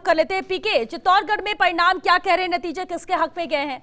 कर लेते हैं। पीके, चित्तौड़गढ़ में परिणाम क्या कह रहे हैं, नतीजे किसके हक में गए हैं?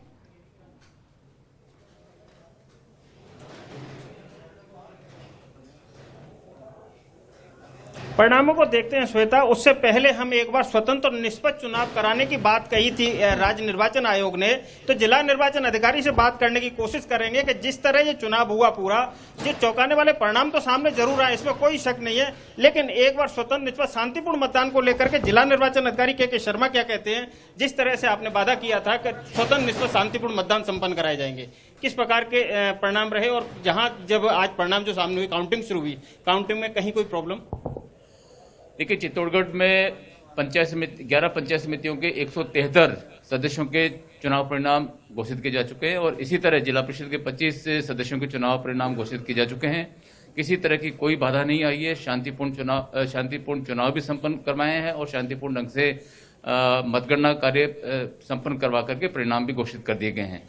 परिणामों को देखते हैं श्वेता। उससे पहले हम एक बार स्वतंत्र और निष्पक्ष चुनाव कराने की बात कही थी राज्य निर्वाचन आयोग ने, तो जिला निर्वाचन अधिकारी से बात करने की कोशिश करेंगे कि जिस तरह ये चुनाव हुआ पूरा, जो चौंकाने वाले परिणाम तो सामने जरूर आए, इसमें कोई शक नहीं है, लेकिन एक बार स्वतंत्र निष्पक्ष शांतिपूर्ण मतदान को लेकर के जिला निर्वाचन अधिकारी के शर्मा क्या कहते हैं। जिस तरह से आपने वादा किया था कि स्वतंत्र निष्पक्ष शांतिपूर्ण मतदान संपन्न कराए जाएंगे, किस प्रकार के परिणाम रहे, और जहां जब आज परिणाम जो सामने हुई, काउंटिंग शुरू हुई, काउंटिंग में कहीं कोई प्रॉब्लम? देखिए, चित्तौड़गढ़ में 11 पंचायत समितियों के 173 सदस्यों के चुनाव परिणाम घोषित किए जा चुके हैं और इसी तरह जिला परिषद के 25 सदस्यों के चुनाव परिणाम घोषित किए जा चुके हैं। किसी तरह की कोई बाधा नहीं आई है। शांतिपूर्ण चुनाव भी संपन्न करवाए हैं और शांतिपूर्ण ढंग से मतगणना कार्य संपन्न करवा करके परिणाम भी घोषित कर दिए गए हैं।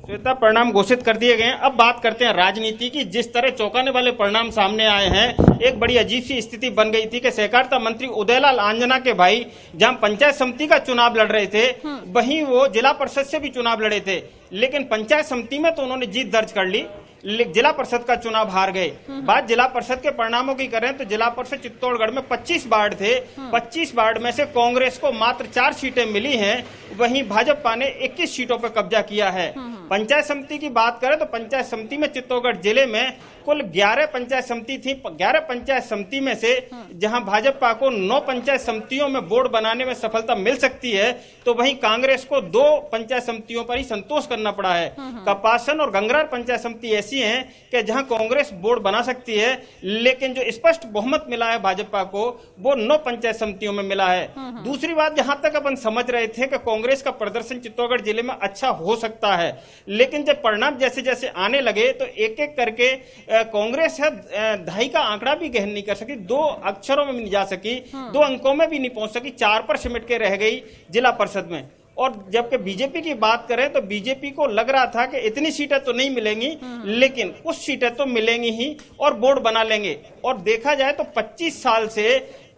श्वेता, परिणाम घोषित कर दिए गए हैं। अब बात करते हैं राजनीति की। जिस तरह चौंकाने वाले परिणाम सामने आए हैं, एक बड़ी अजीब सी स्थिति बन गई थी कि सहकारिता मंत्री उदयलाल आंजना के भाई जहां पंचायत समिति का चुनाव लड़ रहे थे, वहीं वो जिला परिषद से भी चुनाव लड़े थे, लेकिन पंचायत समिति में तो उन्होंने जीत दर्ज कर ली, जिला परिषद का चुनाव हार गए। बात जिला परिषद के परिणामों की करें तो जिला परिषद चित्तौड़गढ़ में 25 वार्ड थे, 25 वार्ड में से कांग्रेस को मात्र 4 सीटें मिली हैं, वहीं भाजपा ने 21 सीटों पर कब्जा किया है। पंचायत समिति की बात करें तो पंचायत समिति में चित्तौड़गढ़ जिले में कुल 11 पंचायत समिति थी। 11 पंचायत समिति में से जहां भाजपा को 9 पंचायत समितियों में बोर्ड बनाने में सफलता मिल सकती है, तो वहीं कांग्रेस को 2 पंचायत समितियों पर ही संतोष करना पड़ा है। कपासन और गंगरार पंचायत समिति ऐसी हैं कि जहां कांग्रेस बोर्ड बना सकती है, लेकिन जो स्पष्ट बहुमत मिला है भाजपा को, वो 9 पंचायत समितियों में मिला है। दूसरी बात, जहां तक अपन समझ रहे थे कि कांग्रेस का प्रदर्शन चित्तौड़गढ़ जिले में अच्छा हो सकता है, लेकिन जब परिणाम जैसे जैसे आने लगे तो एक एक करके कांग्रेस है 2.5 का आंकड़ा भी गहन नहीं कर सकी, 2 अक्षरों में भी नहीं जा सकी, 2 अंकों में भी नहीं पहुंच सकी, 4 पर सिमट के रह गई जिला परिषद में। और जबकि बीजेपी की बात करें तो बीजेपी को लग रहा था कि इतनी सीटें तो नहीं मिलेंगी, लेकिन कुछ सीटें तो मिलेंगी ही और बोर्ड बना लेंगे। और देखा जाए तो 25 साल से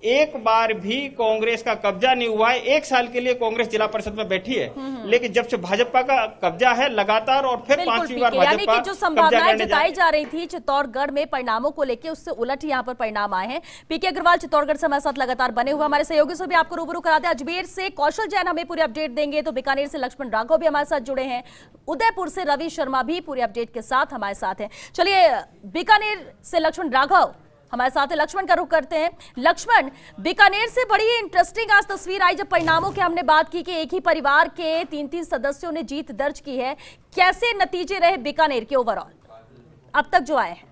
एक बार भी कांग्रेस का कब्जा नहीं हुआ है। 1 साल के लिए कांग्रेस जिला परिषद में बैठी है, लेकिन जब से भाजपा का कब्जा है लगातार, और फिर 5वीं बार भाजपा जो संभावनाएं जताई जा रही थी चित्तौड़गढ़ में परिणामों को लेकर, उससे उलट यहाँ पर परिणाम आए हैं। पीके अग्रवाल चित्तौड़गढ़ से हमारे साथ लगातार बने हुए, हमारे सहयोगी से भी आपको रूबरू करा दें। अजमेर से कौशल जैन हमें पूरी अपडेट देंगे, तो बीकानेर से लक्ष्मण राघव भी हमारे साथ जुड़े हैं, उदयपुर से रवि शर्मा भी पूरी अपडेट के साथ हमारे साथ हैं। चलिए, बीकानेर से लक्ष्मण राघव हमारे साथ है। लक्ष्मण का रुख करते हैं। लक्ष्मण, बीकानेर से बड़ी इंटरेस्टिंग आज तस्वीर आई जब परिणामों की हमने बात की कि एक ही परिवार के 3-3 सदस्यों ने जीत दर्ज की है। कैसे नतीजे रहे बीकानेर के ओवरऑल अब तक जो आए हैं?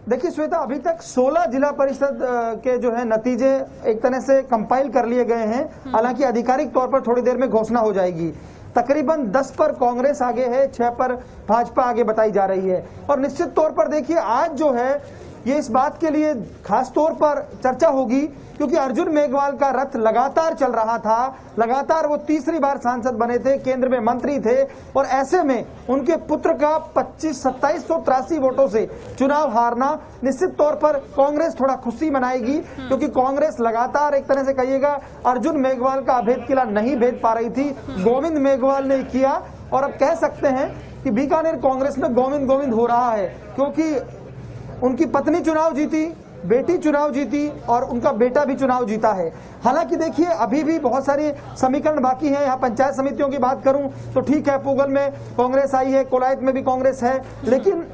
देखिए श्वेता, अभी तक 16 जिला परिषद के जो है नतीजे एक तरह से कंपाइल कर लिए गए हैं। हालांकि आधिकारिक तौर पर थोड़ी देर में घोषणा हो जाएगी। तकरीबन 10 पर कांग्रेस आगे है, 6 पर भाजपा आगे बताई जा रही है। और निश्चित तौर पर देखिए, आज जो है ये इस बात के लिए खास तौर पर चर्चा होगी क्योंकि अर्जुन मेघवाल का रथ लगातार चल रहा था। लगातार वो 3री बार सांसद बने थे, केंद्र में मंत्री थे, और ऐसे में उनके पुत्र का 2783 वोटों से चुनाव हारना, निश्चित तौर पर कांग्रेस थोड़ा खुशी मनाएगी क्योंकि कांग्रेस लगातार एक तरह से कहिएगा अर्जुन मेघवाल का अभेद किला नहीं भेद पा रही थी। गोविंद मेघवाल ने किया, और अब कह सकते हैं कि बीकानेर कांग्रेस में गोविंद गोविंद हो रहा है क्योंकि उनकी पत्नी चुनाव जीती, बेटी चुनाव जीती और उनका बेटा भी चुनाव जीता है। हालांकि देखिए, अभी भी बहुत सारी समीकरण बाकी हैं। यहाँ पंचायत समितियों की बात करूं तो ठीक है, पूगल में कांग्रेस आई है, कोलायत में भी कांग्रेस है, लेकिन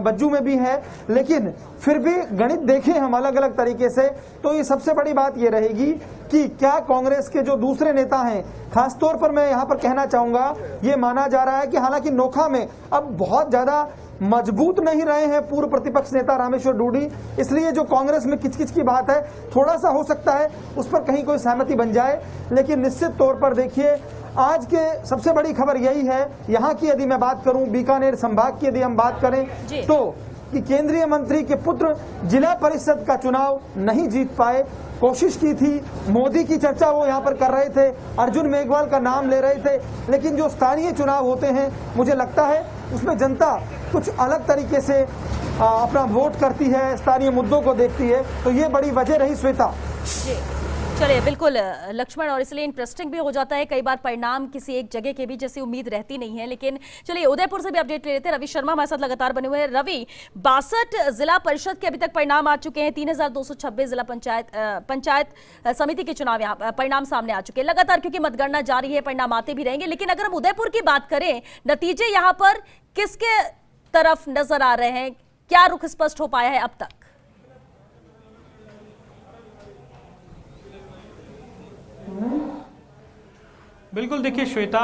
बज्जू में भी है, लेकिन फिर भी गणित देखें हम अलग अलग तरीके से तो ये सबसे बड़ी बात ये रहेगी कि क्या कांग्रेस के जो दूसरे नेता हैं, खासतौर पर मैं यहाँ पर कहना चाहूंगा, ये माना जा रहा है कि हालांकि नोखा में अब बहुत ज्यादा मजबूत नहीं रहे हैं पूर्व प्रतिपक्ष नेता रामेश्वर डूडी, इसलिए जो कांग्रेस में किचकिच की बात है, थोड़ा सा हो सकता है उस पर कहीं कोई सहमति बन जाए। लेकिन निश्चित तौर पर देखिए, आज के सबसे बड़ी खबर यही है, यहाँ की यदि मैं बात करूं, बीकानेर संभाग की यदि हम बात करें तो कि केंद्रीय मंत्री के पुत्र जिला परिषद का चुनाव नहीं जीत पाए। कोशिश की थी, मोदी की चर्चा वो यहाँ पर कर रहे थे, अर्जुन मेघवाल का नाम ले रहे थे, लेकिन जो स्थानीय चुनाव होते हैं मुझे लगता है उसमें जनता कुछ अलग तरीके से अपना वोट करती है, स्थानीय मुद्दों को देखती है। तो ये बड़ी वजह रही श्वेता। जी चलिए, बिल्कुल लक्ष्मण, और इसलिए इंटरेस्टिंग भी हो जाता है कई बार परिणाम किसी एक जगह के भी जैसी उम्मीद रहती नहीं है। लेकिन चलिए उदयपुर से भी अपडेट ले लेते हैं। रवि शर्मा हमारे साथ लगातार बने हुए हैं। रवि, 62 जिला परिषद के अभी तक परिणाम आ चुके हैं, 3226 जिला पंचायत समिति के चुनाव यहाँ परिणाम सामने आ चुके हैं लगातार, क्योंकि मतगणना जारी है, परिणाम आते भी रहेंगे। लेकिन अगर हम उदयपुर की बात करें, नतीजे यहाँ पर किसके तरफ नजर आ रहे हैं, क्या रुख स्पष्ट हो पाया है अब तक? बिल्कुल, देखिए श्वेता,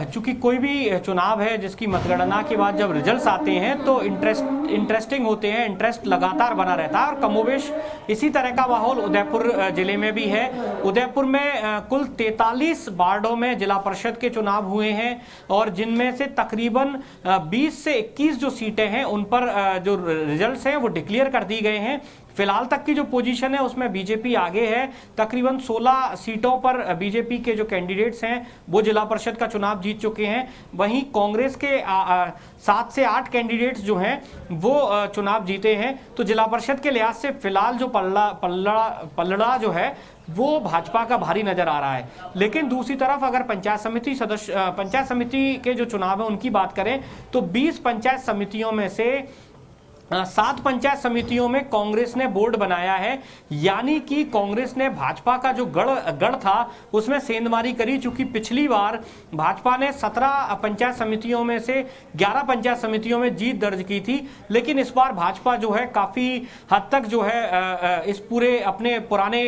चूंकि कोई भी चुनाव है जिसकी मतगणना के बाद जब रिजल्ट्स आते हैं तो इंटरेस्टिंग होते हैं, इंटरेस्ट लगातार बना रहता है, और कमोवेश इसी तरह का माहौल उदयपुर जिले में भी है। उदयपुर में कुल 43 वार्डों में जिला परिषद के चुनाव हुए हैं, और जिनमें से तकरीबन 20 से 21 जो सीटें हैं उन पर जो रिजल्ट्स हैं वो डिक्लेयर कर दी गए हैं। फिलहाल तक की जो पोजीशन है उसमें बीजेपी आगे है, तकरीबन 16 सीटों पर बीजेपी के जो कैंडिडेट्स हैं वो जिला परिषद का चुनाव जीत चुके हैं। वहीं कांग्रेस के 7 से 8 कैंडिडेट्स जो हैं वो चुनाव जीते हैं। तो जिला परिषद के लिहाज से फिलहाल जो पलड़ा जो है वो भाजपा का भारी नजर आ रहा है। लेकिन दूसरी तरफ अगर पंचायत समिति के जो चुनाव है उनकी बात करें तो 20 पंचायत समितियों में से 7 पंचायत समितियों में कांग्रेस ने बोर्ड बनाया है, यानी कि कांग्रेस ने भाजपा का जो गढ़ था उसमें सेंधमारी करी। चूंकि पिछली बार भाजपा ने 17 पंचायत समितियों में से 11 पंचायत समितियों में जीत दर्ज की थी, लेकिन इस बार भाजपा जो है काफी हद तक जो है इस पूरे अपने पुराने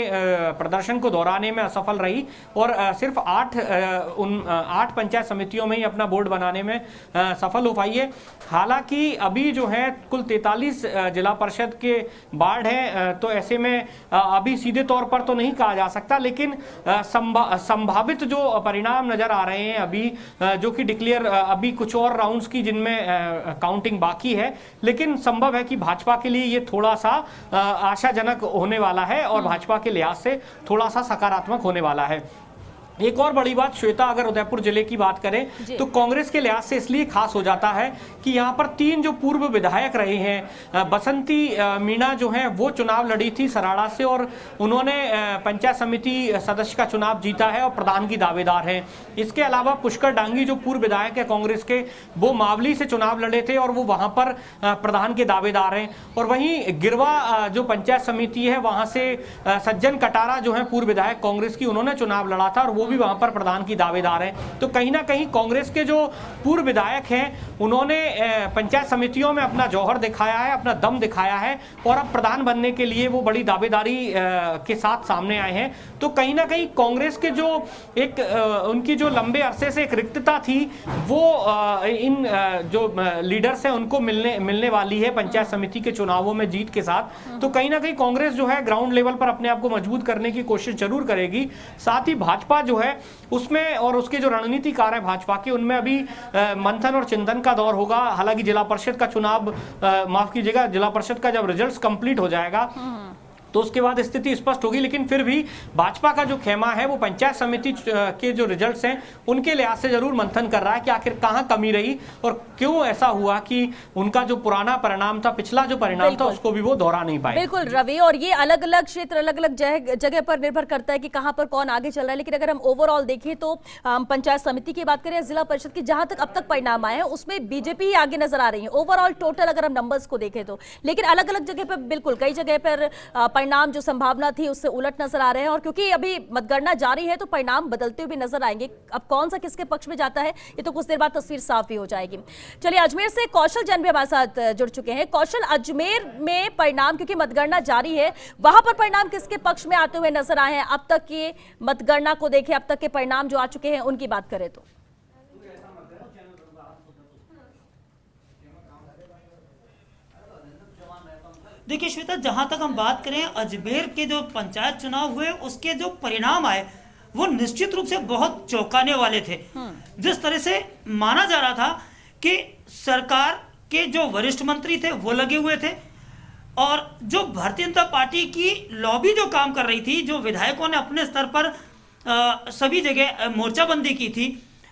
प्रदर्शन को दोहराने में असफल रही, और सिर्फ 8 पंचायत समितियों में ही अपना बोर्ड बनाने में सफल हो पाई है। हालांकि अभी जो है कुल 43 जिला परिषद के वार्ड हैं, तो ऐसे में अभी सीधे तौर पर तो नहीं कहा जा सकता, लेकिन संभावित जो परिणाम नजर आ रहे हैं अभी, जो कि डिक्लेयर अभी कुछ और राउंड्स की जिनमें काउंटिंग बाकी है, लेकिन संभव है कि भाजपा के लिए ये थोड़ा सा आशाजनक होने वाला है और भाजपा के लिहाज से थोड़ा सा सकारात्मक होने वाला है। एक और बड़ी बात श्वेता, अगर उदयपुर जिले की बात करें तो कांग्रेस के लिहाज से इसलिए खास हो जाता है कि यहाँ पर 3 जो पूर्व विधायक रहे हैं, बसंती मीणा जो हैं वो चुनाव लड़ी थी सराड़ा से, और उन्होंने पंचायत समिति सदस्य का चुनाव जीता है और प्रधान की दावेदार हैं। इसके अलावा पुष्कर डांगी जो पूर्व विधायक है कांग्रेस के, वो मावली से चुनाव लड़े थे और वो वहां पर प्रधान के दावेदार हैं। और वहीं गिरवा जो पंचायत समिति है वहां से सज्जन कटारा जो है पूर्व विधायक कांग्रेस की, उन्होंने चुनाव लड़ा था और वो भी वहां पर प्रधान की दावेदार हैं। तो कहीं ना कहीं कांग्रेस के जो पूर्व विधायक हैं उन्होंने पंचायत समितियों में अपना जौहर दिखाया है, अपना दम दिखाया है, और अब प्रधान बनने के लिए वो बड़ी दावेदारी के साथ सामने आए हैं। तो कहीं ना कहीं कांग्रेस के जो एक उनकी जो लंबे अरसे से एक रिक्तता थी वो इन जो लीडर्स हैं उनको मिलने वाली है पंचायत समिति के चुनावों में जीत के साथ। तो कहीं ना कहीं कांग्रेस जो है ग्राउंड लेवल पर अपने आप को मजबूत करने की कोशिश जरूर करेगी। साथ ही भाजपा जो है उसमें, और उसके जो रणनीतिकार है भाजपा के, उनमें अभी मंथन और चिंतन का दौर होगा। हालांकि जिला परिषद का चुनाव, माफ कीजिएगा, जिला परिषद का जब रिजल्ट्स कंप्लीट हो जाएगा तो उसके बाद स्थिति स्पष्ट होगी। लेकिन फिर भी भाजपा का जो खेमा है वो पंचायत समिति के जो रिजल्ट्स हैं उनके लिहाज से जरूर मंथन कर रहा है कि आखिर कहां कमी रही और क्यों ऐसा हुआ कि उनका जो पुराना परिणाम था, पिछला जो परिणाम था, उसको भी वो दोहरा नहीं पाए। बिल्कुल रवि, और ये अलग अलग क्षेत्र, अलग अलग जगह पर निर्भर करता है कि कहां पर कौन आगे चल रहा है। लेकिन अगर हम ओवरऑल देखें तो पंचायत समिति की बात करें, जिला परिषद की, जहां तक अब तक परिणाम आए हैं उसमें बीजेपी ही आगे नजर आ रही है ओवरऑल टोटल अगर हम नंबर्स को देखें तो। लेकिन अलग अलग जगह पर बिल्कुल कई जगह पर परिणाम जो संभावना थी उससे उलट नजर आ रहे हैं, और क्योंकि अभी मतगणना जारी है तो परिणाम बदलते हुए नजर आएंगे। अब कौन सा किसके पक्ष में जाता है ये तो कुछ देर बाद तस्वीर साफ भी हो जाएगी। चलिए अजमेर से कौशल जैन भी हमारे साथ जुड़ चुके हैं। कौशल, अजमेर में परिणाम, क्योंकि मतगणना जारी है, वहां पर परिणाम किसके पक्ष में आते हुए नजर आए हैं? अब तक की मतगणना को देखें, अब तक के परिणाम जो आ चुके हैं उनकी बात करें तो। देखिए श्वेता, जहां तक हम बात करें अजमेर के जो पंचायत चुनाव हुए उसके जो परिणाम आए वो निश्चित रूप से बहुत चौंकाने वाले थे। जिस तरह से माना जा रहा था कि सरकार के जो वरिष्ठ मंत्री थे वो लगे हुए थे, और जो भारतीय जनता पार्टी की लॉबी जो काम कर रही थी, जो विधायकों ने अपने स्तर पर सभी जगह मोर्चाबंदी की थी,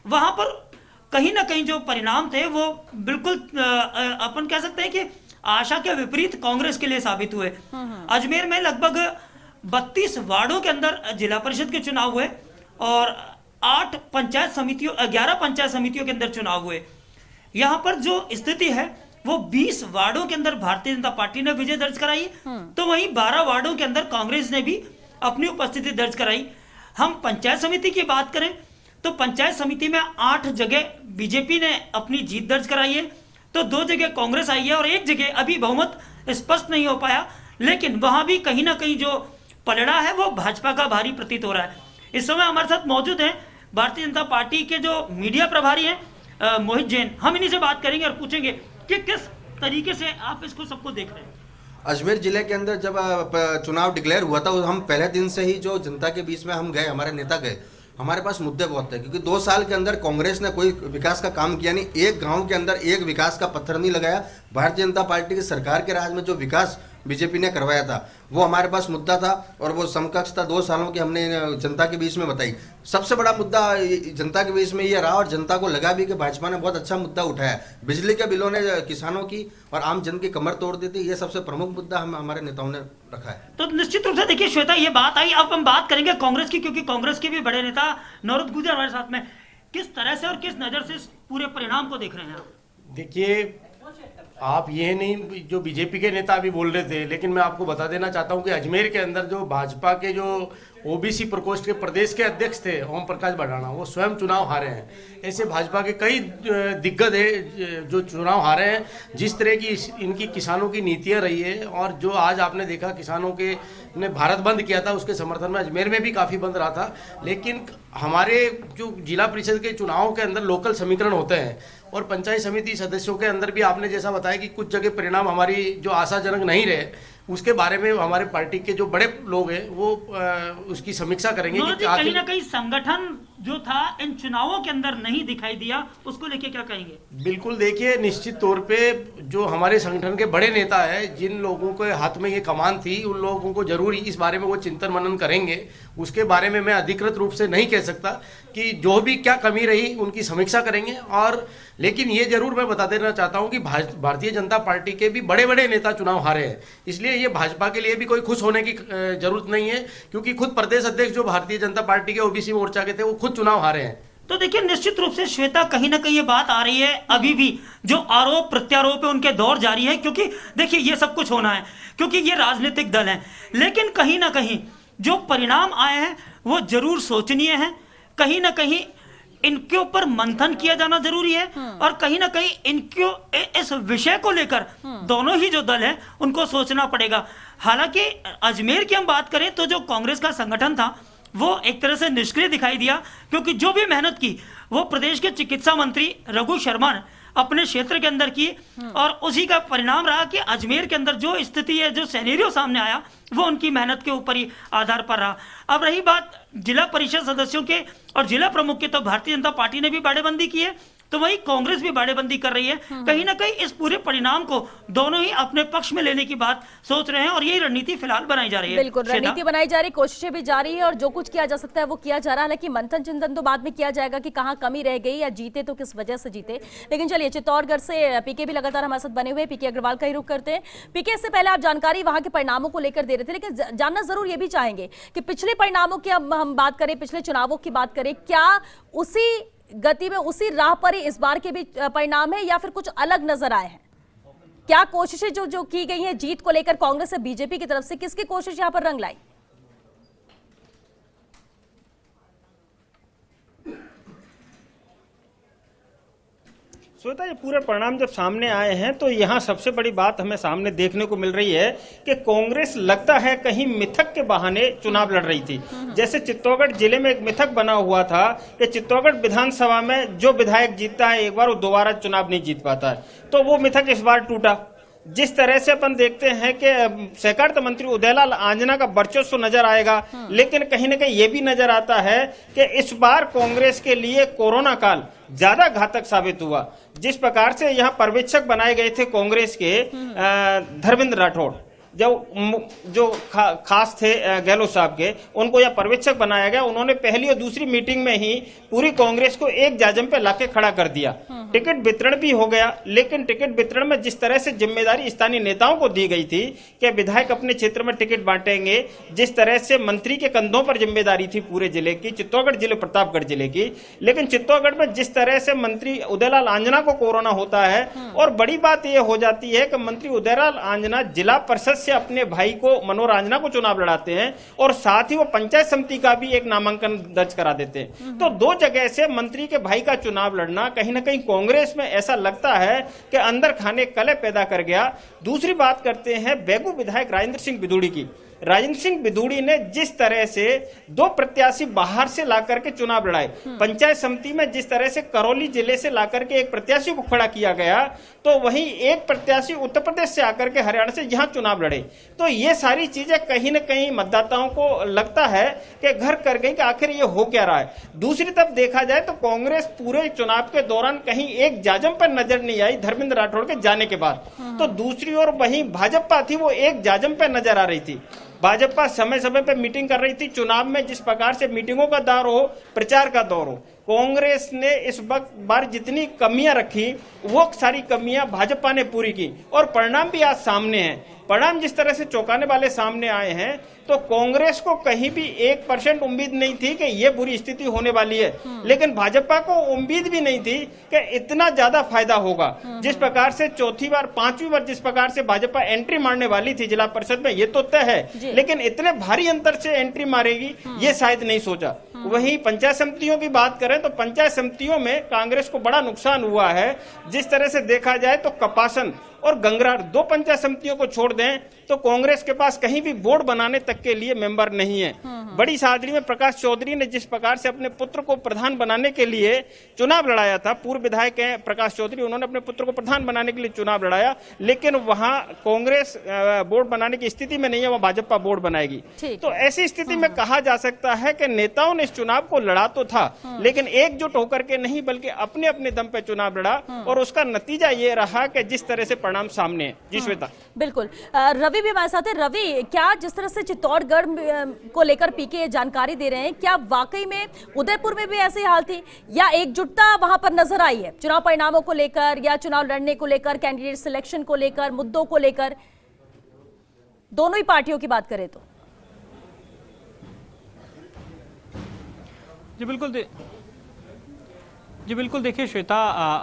वहां पर कहीं ना कहीं जो परिणाम थे वो बिल्कुल अपन कह सकते हैं कि आशा के विपरीत कांग्रेस के लिए साबित हुए। अजमेर में लगभग 32 वार्डों के अंदर जिला परिषद के चुनाव हुए और 11 पंचायत समितियों के अंदर चुनाव हुए। यहाँ पर जो स्थिति है वो 20 वार्डों के अंदर भारतीय जनता पार्टी ने विजय दर्ज कराई, तो वहीं 12 वार्डों के अंदर कांग्रेस ने भी अपनी उपस्थिति दर्ज कराई। हम पंचायत समिति की बात करें तो पंचायत समिति में 8 जगह बीजेपी ने अपनी जीत दर्ज कराई है, तो 2 जगह कांग्रेस आई है और 1 जगह अभी बहुमत स्पष्ट नहीं हो पाया, लेकिन वहां भी कहीं ना कहीं जो पलड़ा है वो भाजपा का भारी प्रतीत हो रहा है। इस समय हमारे साथ मौजूद हैं भारतीय जनता पार्टी के जो मीडिया प्रभारी हैं मोहित जैन। हम इन्हीं से बात करेंगे और पूछेंगे कि किस तरीके से आप इसको सबको देख रहे हैं। अजमेर जिले के अंदर जब चुनाव डिक्लेयर हुआ था, हम पहले दिन से ही जो जनता के बीच में हम गए, हमारे नेता गए, हमारे पास मुद्दे बहुत थे, क्योंकि 2 साल के अंदर कांग्रेस ने कोई विकास का काम किया नहीं, एक गांव के अंदर एक विकास का पत्थर नहीं लगाया। भारतीय जनता पार्टी की सरकार के राज में जो विकास बीजेपी ने करवाया था वो हमारे पास मुद्दा था और वो समकक्ष था 2 सालों की हमने जनता के बीच में बताई। सबसे बड़ा मुद्दा जनता के बीच में ये रहा और जनता को लगा भी कि भाजपा ने बहुत अच्छा मुद्दा उठाया। बिजली के बिलों ने किसानों की और आम जन की कमर तोड़ दी थी, ये सबसे प्रमुख मुद्दा हमारे नेताओं ने रखा है। तो निश्चित रूप से देखिए श्वेता, ये बात आई। अब हम बात करेंगे कांग्रेस की, क्योंकि कांग्रेस के भी बड़े नेता नौरत गुजर हमारे साथ में। किस तरह से और किस नजर से इस पूरे परिणाम को देख रहे हैं आप? देखिए, आप ये नहीं जो बीजेपी के नेता अभी बोल रहे थे, लेकिन मैं आपको बता देना चाहता हूं कि अजमेर के अंदर जो भाजपा के जो ओबीसी प्रकोष्ठ के प्रदेश के अध्यक्ष थे ओम प्रकाश भड़ाना, वो स्वयं चुनाव हारे हैं। ऐसे भाजपा के कई दिग्गज है जो चुनाव हारे हैं। जिस तरह की इनकी किसानों की नीतियां रही है और जो आज आपने देखा किसानों के ने भारत बंद किया था, उसके समर्थन में अजमेर में भी काफ़ी बंद रहा था। लेकिन हमारे जो जिला परिषद के चुनावों के अंदर लोकल समीकरण होते हैं और पंचायत समिति सदस्यों के अंदर भी आपने जैसा बताया कि कुछ जगह परिणाम हमारी जो आशाजनक नहीं रहे, उसके बारे में हमारे पार्टी के जो बड़े लोग हैं वो उसकी समीक्षा करेंगे कि कहीं ना कहीं संगठन जो था इन चुनावों के अंदर नहीं दिखाई दिया, उसको लेके क्या कहेंगे? बिल्कुल, देखिए, निश्चित तौर पे जो हमारे संगठन के बड़े नेता है, जिन लोगों के हाथ में ये कमान थी, उन लोगों को जरूर इस बारे में वो चिंतन मनन करेंगे। उसके बारे में मैं अधिकृत रूप से नहीं कह सकता कि जो भी क्या कमी रही उनकी समीक्षा करेंगे। और लेकिन ये जरूर मैं बता देना चाहता हूँ कि भारतीय जनता पार्टी के भी बड़े बड़े नेता चुनाव हारे हैं, इसलिए ये भाजपा के लिए भी कोई खुश होने की जरूरत नहीं है, क्योंकि खुद प्रदेश अध्यक्ष जो भारतीय जनता पार्टी के ओबीसी मोर्चा के थे वो खुद चुनाव हारे हैं। तो देखिए, निश्चित रूप से श्वेता, कहीं ना कहीं ये बात आ रही है, अभी भी जो आरोप प्रत्यारोप है उनके दौर जारी है, क्योंकि देखिए ये सब कुछ होना है क्योंकि ये राजनीतिक दल है। लेकिन कहीं ना कहीं जो परिणाम आए हैं वो जरूर सोचनीय है। कहीं ना कहीं इनके ऊपर मंथन किया जाना जरूरी है और कहीं ना कहीं इनको इस विषय को लेकर दोनों ही जो दल है उनको सोचना पड़ेगा। हालांकि अजमेर की हम बात करें तो जो कांग्रेस का संगठन था वो एक तरह से निष्क्रिय दिखाई दिया, क्योंकि जो भी मेहनत की वो प्रदेश के चिकित्सा मंत्री रघु शर्मा ने अपने क्षेत्र के अंदर की और उसी का परिणाम रहा कि अजमेर के अंदर जो स्थिति है, जो सिनेरियो सामने आया, वो उनकी मेहनत के ऊपर ही आधार पर रहा। अब रही बात जिला परिषद सदस्यों के और जिला प्रमुख के, तो भारतीय जनता पार्टी ने भी बाड़ेबंदी की है, तो वही कांग्रेस भी बाड़ेबंदी कर रही है। कहीं ना कहीं इस पूरे परिणाम को दोनों ही अपने पक्ष में लेने की बात सोच रहे हैं और यही रणनीति फिलहाल बनाई जा रही है। बिल्कुल, रणनीति बनाई जा रही, कोशिशें भी जारी है और जो कुछ किया जा सकता है वो किया जा रहा है। हालांकि मंथन चिंतन तो बाद में किया जाएगा कि कहाँ कमी रह गई या जीते तो किस वजह से जीते। लेकिन चलिए, चित्तौड़गढ़ से पीके भी लगातार हमारे साथ बने हुए, पीके अग्रवाल का ही रुख करते हैं। पीके, इससे पहले आप जानकारी वहां के परिणामों को लेकर दे रहे थे, लेकिन जानना जरूर ये भी चाहेंगे कि पिछले परिणामों की हम बात करें, पिछले चुनावों की बात करें, क्या उसी गति में, उसी राह पर ही इस बार के भी परिणाम है या फिर कुछ अलग नजर आए हैं? क्या कोशिशें जो की गई हैं जीत को लेकर कांग्रेस से बीजेपी की तरफ से, किसकी कोशिश यहां पर रंग लाई? श्वेता, ये पूरे परिणाम जब सामने आए हैं तो यहाँ सबसे बड़ी बात हमें सामने देखने को मिल रही है कि कांग्रेस लगता है कहीं मिथक के बहाने चुनाव लड़ रही थी। जैसे चित्तौड़गढ़ जिले में एक मिथक बना हुआ था कि चित्तौड़गढ़ विधानसभा में जो विधायक जीतता है एक बार, वो दोबारा चुनाव नहीं जीत पाता है, तो वो मिथक इस बार टूटा। जिस तरह से अपन देखते हैं कि सहकारिता मंत्री उदयलाल आंजना का वर्चस्व नजर आएगा, लेकिन कहीं न कहीं ये भी नजर आता है कि इस बार कांग्रेस के लिए कोरोना काल ज्यादा घातक साबित हुआ। जिस प्रकार से यहाँ पर्यवेक्षक बनाए गए थे कांग्रेस के धर्मेंद्र राठौड़, जो खास थे गहलोत साहब के, उनको यह पर्यवेक्षक बनाया गया। उन्होंने पहली और दूसरी मीटिंग में ही पूरी कांग्रेस को एक जाजम पे लाके खड़ा कर दिया। टिकट वितरण भी हो गया, लेकिन टिकट वितरण में जिस तरह से जिम्मेदारी स्थानीय नेताओं को दी गई थी कि विधायक अपने क्षेत्र में टिकट बांटेंगे, जिस तरह से मंत्री के कंधों पर जिम्मेदारी थी पूरे जिले की, चित्तौड़गढ़ जिले, प्रतापगढ़ जिले की, लेकिन चित्तौड़गढ़ में जिस तरह से मंत्री उदयलाल आंजना को कोरोना होता है, और बड़ी बात यह हो जाती है कि मंत्री उदयलाल आंजना जिला परिषद से अपने भाई को मनोहर आंजना को चुनाव लड़ाते हैं और साथ ही वो पंचायत समिति का भी एक नामांकन दर्ज करा देते हैं। तो दो जगह से मंत्री के भाई का चुनाव लड़ना कहीं ना कहीं कांग्रेस में ऐसा लगता है कि अंदर खाने कलह पैदा कर गया। दूसरी बात करते हैं बेगू विधायक राजेंद्र सिंह बिदूड़ी की। राजेंद्र सिंह बिदूड़ी ने जिस तरह से दो प्रत्याशी बाहर से लाकर के चुनाव लड़ाए, पंचायत समिति में जिस तरह से करौली जिले से लाकर के एक प्रत्याशी को खड़ा किया गया, तो वहीं एक प्रत्याशी उत्तर प्रदेश से आकर के हरियाणा से यहां चुनाव लड़े। तो ये सारी चीजें कहीं न कहीं मतदाताओं को लगता है कि घर कर गई कि आखिर ये हो क्या रहा है। दूसरी तरफ देखा जाए तो कांग्रेस पूरे चुनाव के दौरान कहीं एक जाजम पर नजर नहीं आई धर्मेंद्र राठौड़ के जाने के बाद। तो दूसरी ओर वहीं भाजपा थी, वो एक जाजम पर नजर आ रही थी। भाजपा समय समय पर मीटिंग कर रही थी। चुनाव में जिस प्रकार से मीटिंगों का दौर हो, प्रचार का दौर हो, कांग्रेस ने इस बार जितनी कमियां रखी वो सारी कमियां भाजपा ने पूरी की और परिणाम भी आज सामने हैं। परिणाम जिस तरह से चौंकाने वाले सामने आए हैं, तो कांग्रेस को कहीं भी 1% उम्मीद नहीं थी कि ये बुरी स्थिति होने वाली है, लेकिन भाजपा को उम्मीद भी नहीं थी कि इतना ज्यादा फायदा होगा। जिस प्रकार से चौथी बार, पांचवी बार जिस प्रकार से भाजपा एंट्री मारने वाली थी जिला परिषद में, ये तो तय है, लेकिन इतने भारी अंतर से एंट्री मारेगी ये शायद नहीं सोचा। वहीं पंचायत समितियों की बात करें तो पंचायत समितियों में कांग्रेस को बड़ा नुकसान हुआ है। जिस तरह से देखा जाए तो कपासन और गंगरार, दो पंचायत समितियों को छोड़ दें तो कांग्रेस के पास कहीं भी बोर्ड बनाने तक के लिए मेंबर नहीं है। बड़ी सादरी में प्रकाश चौधरी ने जिस प्रकार से अपने पुत्र को प्रधान बनाने के लिए चुनाव लड़ाया था, पूर्व विधायक हैं प्रकाश चौधरी, उन्होंने अपने पुत्र को प्रधान बनाने के लिए चुनाव लड़ाया, लेकिन वहां कांग्रेस बोर्ड बनाने की स्थिति में नहीं है, वह भाजपा बोर्ड बनाएगी। तो ऐसी स्थिति में कहा जा सकता है कि नेताओं ने इस चुनाव को लड़ा तो था, लेकिन एकजुट होकर के नहीं, बल्कि अपने अपने दम पे चुनाव लड़ा, और उसका नतीजा ये रहा कि जिस तरह से परिणाम सामने है। जी श्वेता। बिल्कुल। रवि भी हमारे साथ है। रवि, क्या जिस तरह से चित्तौड़गढ़ को लेकर पीके जानकारी दे रहे हैं, क्या वाकई में उदयपुर में भी ऐसी हाल थी या एकजुटता वहां पर नजर आई है चुनाव परिणामों को लेकर या चुनाव लड़ने को लेकर, कैंडिडेट सिलेक्शन को लेकर, मुद्दों को लेकर, दोनों ही पार्टियों की बात करें तो? जी बिल्कुल देखिए श्वेता,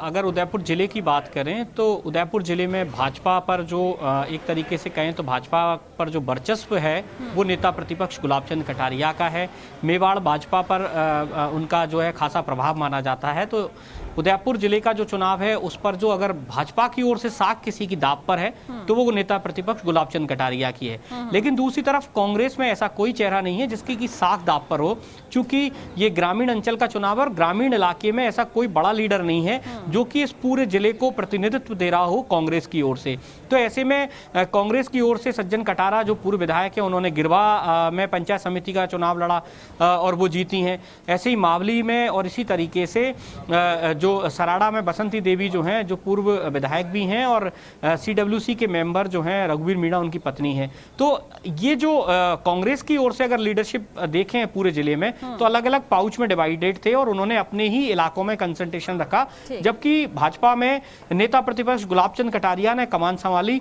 अगर उदयपुर जिले की बात करें तो उदयपुर जिले में भाजपा पर जो एक तरीके से कहें तो भाजपा पर जो वर्चस्व है वो नेता प्रतिपक्ष गुलाबचंद कटारिया का है। मेवाड़ भाजपा पर उनका जो है खासा प्रभाव माना जाता है। तो उदयपुर जिले का जो चुनाव है उस पर जो अगर भाजपा की ओर से साख किसी की दाव पर है तो वो नेता प्रतिपक्ष गुलाबचंद कटारिया की है। लेकिन दूसरी तरफ कांग्रेस में ऐसा कोई चेहरा नहीं है जिसकी की साख दाव पर हो, क्योंकि ये ग्रामीण अंचल का चुनाव है और ग्रामीण इलाके में ऐसा कोई बड़ा लीडर नहीं है जो कि इस पूरे जिले को प्रतिनिधित्व दे रहा हो कांग्रेस की ओर से। तो ऐसे में कांग्रेस की ओर से सज्जन कटारा जो पूर्व विधायक है, उन्होंने गिरवा में पंचायत समिति का चुनाव लड़ा और वो जीती हैं। ऐसे ही मावली में और इसी तरीके से जो सराड़ा में बसंती देवी जो हैं, जो पूर्व विधायक भी हैं और CWC के मेंबर जो हैं, रघुवीर मीणा उनकी पत्नी है। तो ये जो कांग्रेस की ओर से अगर लीडरशिप देखें पूरे जिले में तो अलग अलग पाउच में डिवाइडेड थे और उन्होंने अपने ही इलाकों में कंसंट्रेशन रखा, जबकि भाजपा में नेता प्रतिपक्ष गुलाबचंद कटारिया ने कमान संभाली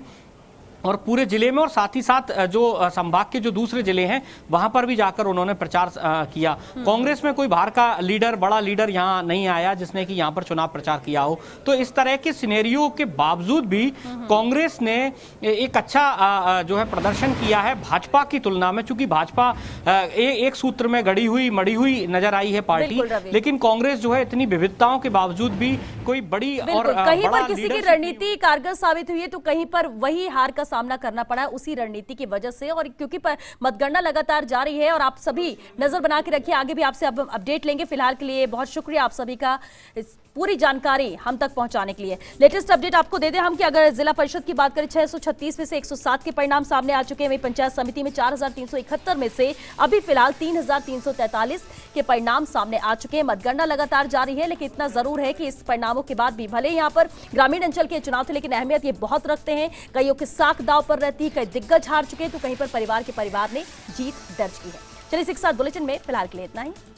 और पूरे जिले में और साथ ही साथ जो संभाग के जो दूसरे जिले हैं वहां पर भी जाकर उन्होंने प्रचार किया। कांग्रेस में कोई बाहर का लीडर, बड़ा लीडर यहां नहीं आया जिसने कि यहां पर चुनाव प्रचार किया हो। तो इस तरह के सिनेरियो के बावजूद भी कांग्रेस ने एक अच्छा जो है प्रदर्शन किया है भाजपा की तुलना में, चूंकि भाजपा एक सूत्र में गड़ी हुई मड़ी हुई नजर आई है पार्टी, लेकिन कांग्रेस जो है इतनी विविधताओं के बावजूद भी कोई बड़ी और कहीं पर किसी की रणनीति कारगर साबित हुई है तो कहीं पर वही हार का सामना करना पड़ा है उसी रणनीति की वजह से। और क्योंकि मतगणना लगातार जारी है और आप सभी नजर बना के रखिए, आगे भी आपसे अब अपडेट लेंगे। फिलहाल के लिए बहुत शुक्रिया आप सभी का। पूरी जानकारी हम तक पहुंचाने के लिए लेटेस्ट अपडेट आपको दे दें हम कि अगर जिला परिषद की बात करें 636 में से 107 के परिणाम सामने आ चुके हैं। वहीं पंचायत समिति में 4371 में से अभी फिलहाल 3343 के परिणाम सामने आ चुके हैं। मतगणना लगातार जारी है, लेकिन इतना जरूर है कि इस परिणामों के बाद भी भले यहाँ पर ग्रामीण अंचल के चुनाव थे, लेकिन अहमियत ये बहुत रखते हैं। कईयों की साख दाव पर रहती है, कई दिग्गज हार चुके हैं तो कहीं पर परिवार ने जीत दर्ज की है। चलिए इसी के साथ बुलेटिन में फिलहाल के लिए इतना ही।